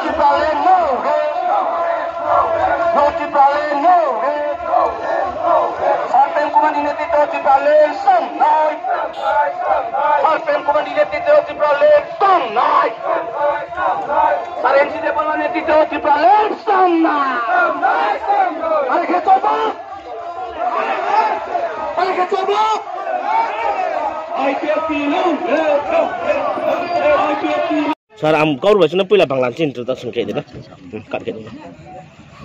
Chipale, no. No Chipale, no. Sarpem Kumandi Netito Chipale, some night. Sarpem Kumandi Netito Chipale, some night. Sarensi Depolo Netito Chipale, some night. Alke Toba. Alke Toba. IPFP long. Sar am kau ruasnya pula banglan cint tu tak sengket dia, kat kat.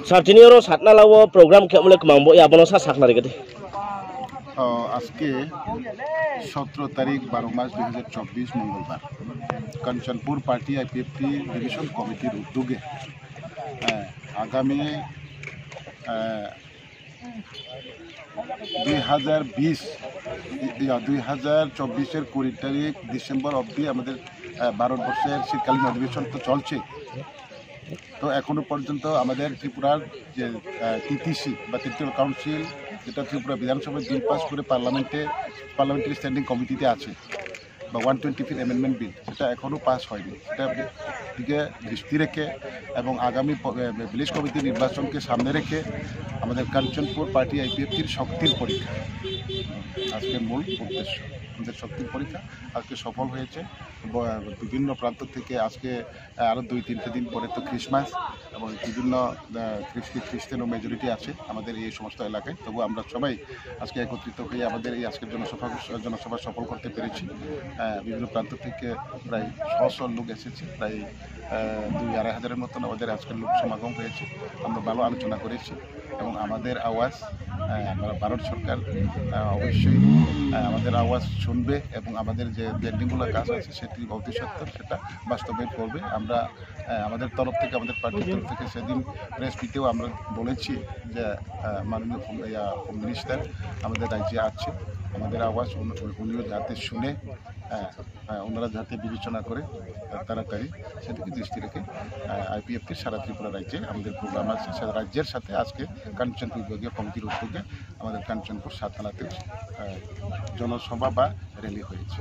Sar jenis orang satna lawa program kau mulai kemampu ya, bono sah sak nari kete. আজকে 17 তারিখ 12 মাস 2024 মঙ্গলবার Kanchanpur party IPFT division কমিটির উদ্যোগে আগামী 2024-এর 20 তারিখ December অবধি আমাদের ভারতবর্ষের শীতকালীন অধিবেশন তো চলছে। তো এখনো পর্যন্ত আমাদের ত্রিপুরার যে টিটিসি বা টেরিটোরিয়াল কাউন্সিল, যেটা ত্রিপুরা বিধানসভায় বিল পাস করে পার্লামেন্টারি স্ট্যান্ডিং কমিটিতে আছে, বা 125 অ্যামেন্ডমেন্ট বিল, সেটা এখনও পাস হয়নি। সেটা দিকে দৃষ্টি রেখে এবং আগামী ভিলেজ কমিটি নির্বাচনকে সামনে রেখে আমাদের কাঞ্চনপুর পার্টি আইপিএফটির শক্তির পরীক্ষা আজকের মূল উদ্দেশ্য। আমাদের শক্তির পরীক্ষা আজকে সফল হয়েছে। বিভিন্ন প্রান্ত থেকে আজকে আরও 2-3 দিন পরে তো ক্রিসমাস, এবং বিভিন্ন খ্রিস্টানও মেজরিটি আছে আমাদের এই সমস্ত এলাকায়। তবু আমরা সবাই আজকে একত্রিত হয়ে আমাদের এই আজকের জনসভা সফল করতে পেরেছি। বিভিন্ন প্রান্ত থেকে প্রায় 100 লোক এসেছে, প্রায় 2-2.5 হাজারের মতন আমাদের আজকের লোক সমাগম হয়েছে। আমরা ভালো আলোচনা করেছি এবং আমাদের আওয়াজ ভারত সরকার অবশ্যই আমাদের আওয়াজ শুনবে এবং আমাদের যে পেন্ডিংগুলো কাজ আছে সেটি ভবিষ্যতে সেটা বাস্তবায়ন করবে। আমরা আমাদের তরফ থেকে, আমাদের পার্টির তরফ থেকে সেদিন প্রেস মিটেও আমরা বলেছি যে মাননীয় হোম মিনিস্টার আমাদের রাজ্যে আছে, আমাদের আওয়াজ উনিও যাতে শুনে ওনারা যাতে বিবেচনা করে তাড়াতাড়ি সেদিকে দৃষ্টি রেখে আইপিএফটির সারা ত্রিপুরা রাজ্যে আমাদের প্রোগ্রাম আছে। সারা রাজ্যের সাথে আজকে কাঞ্চনপুর বিভাগীয় কমিটির উদ্যোগে আমাদের কাঞ্চনপুর সাতনালাতে জনসভা বা র্যালি হয়েছে।